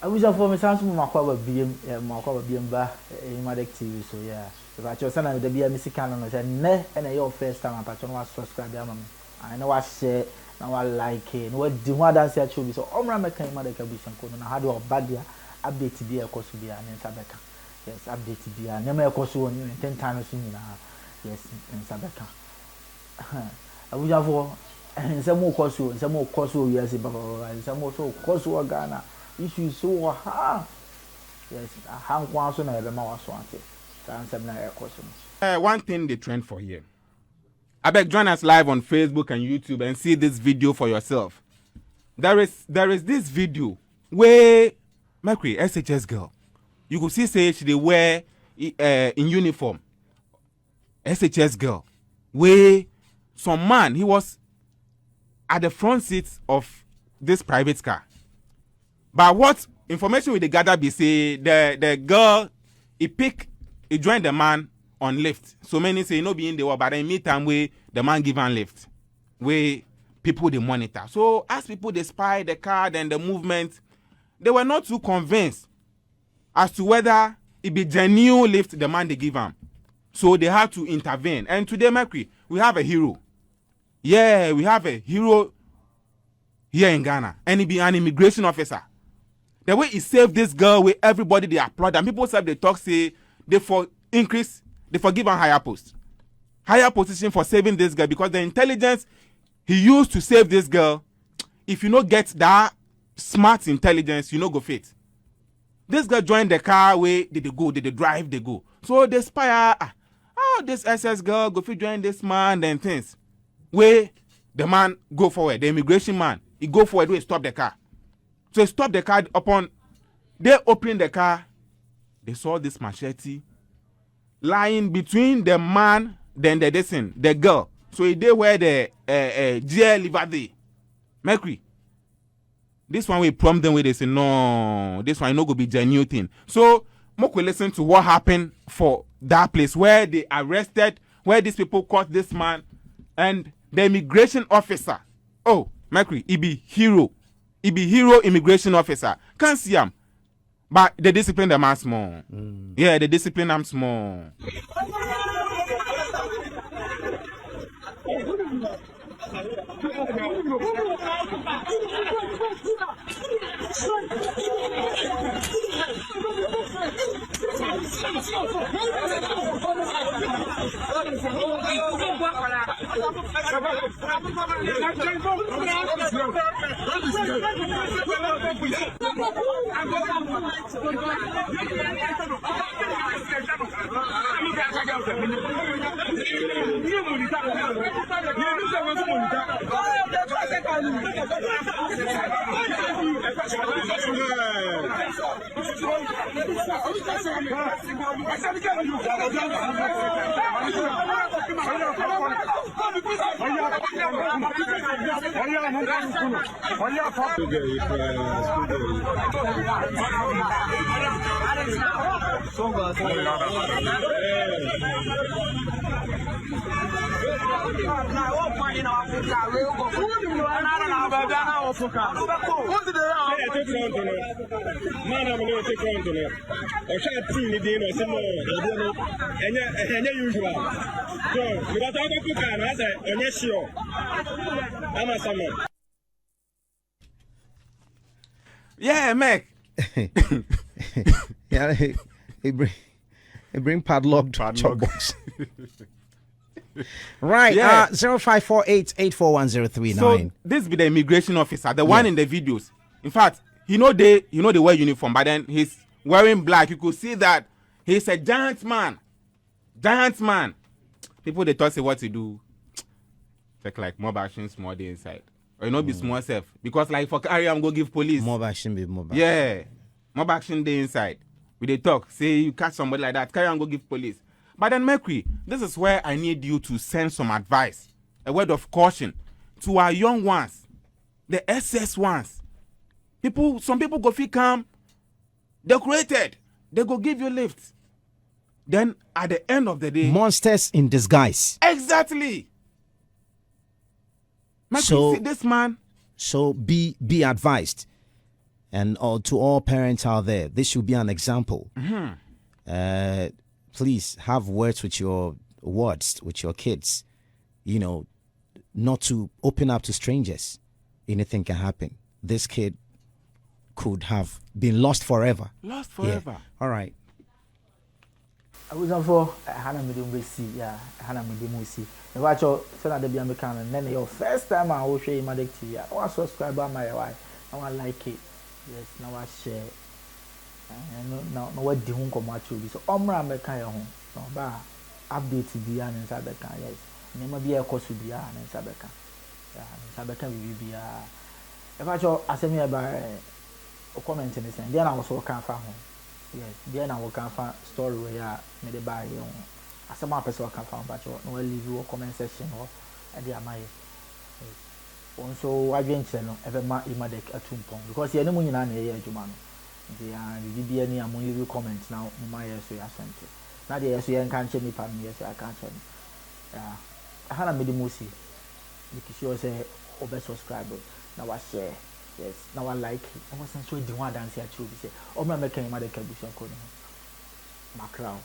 I wish for me sounds more quite BM ba Emadek TV so yeah. If I just send the BM music canon and ne and your first time I patron was subscribe am. I know I share now I like it. No do what dance here show so omra make Emadek abusan ko na how bad dia update bi e koso bia ne sabeka. Yes, update bia. Nyama e koso woni 10 times nyina. Yes, in sabeka. I wish for some more koso yes baba some more so koso Ghana. Issues so ha yes how so na ebe ma waso ante ansem na ekoso. One thing they trend for here. I beg join us live on Facebook and YouTube and see this video for yourself. There is this video where Mercury SHS girl, you could see say they wear in uniform. SHS girl, where some man he was at the front seat of this private car. But what information we they gather be say the girl he joined the man on lift. So many say no be in the war, but in meantime way the man give an lift. Where people they monitor. So as people they spy the car and the movement, they were not too convinced as to whether it be genuine lift the man they give him. So they had to intervene. And today, Mercury, we have a hero. Yeah, we have a hero here in Ghana. And he be an immigration officer. The way he saved this girl with everybody they applaud and people say they talk say they forgive a higher post. Higher position for saving this girl because the intelligence he used to save this girl, if you not get that smart intelligence, you no go fit. This girl joined the car where did they go, did they drive, they go. So they spy this SS girl go fit join this man then things. Where the man go forward, the immigration man, he go forward where he stop the car. So they stopped the car upon they opened the car. They saw this machete lying between the man then the girl. So they were the jail liver there. Mercury. This one we prompt them where they say no, this one no go be genuine thing. So Moko listen to what happened for that place where they arrested, where these people caught this man and the immigration officer. Oh, Mercury, he be hero. He be hero immigration officer. Can't see him. But the discipline the man small. Yeah, the discipline I'm small. Yeah, Mac. Yeah, he bring padlocked chop box. Right, Yeah. 0548841039. So this be the immigration officer, the one in the videos. In fact, they wear uniform, but then he's wearing black. You could see that he's a giant man. Giant man. People they thought say what to do. Take like mob action small day inside. Or be small self. Because like for carry I'm go give police. Mob action be mob action. Yeah. Mob action day inside. We they talk. Say you catch somebody like that, carry and go give police. But then Mercury, this is where I need you to send some advice. A word of caution to our young ones. The SS ones. Some people go fit come decorated. They go give you lifts. Then at the end of the day, monsters in disguise. Exactly. Mercury, So- see this man. So be advised. And to all parents out there, this should be an example. Please have words with your kids. You know, not to open up to strangers. Anything can happen. This kid could have been lost forever. Lost forever. Yeah. All right. I was on for Hannah Medium see, yeah, Hannah Medium see. And watch your son at the Biamican, and then your first time I will show you Emadek TV. I want to subscribe on my wife. I want to like it. Yes, now I share. And no what the home come watch you. So Omra make your home. No, but update to be an inside the car. Yes, never be a course to be an inside the car. Yeah, inside the car will be a. If I show I send me about a comment in this, and then I was working for home. Yes, then I will come for story where I made a buy. As a map, person can find, but no leave you a comment section or at the Amaya. Also, I venture no ever ma Emadek at Tumpong because you're no money in a year, Jumano. The BBN am only leave comments now, my so I sent it. Now the SU can't change me for me, yes, I can't change. I had a medimusi because you was a over subscriber. Now I share. Yes, now I like it. I wasn't sure the one dance here too. Oh, my making Emadek a bush of coding. Macrow.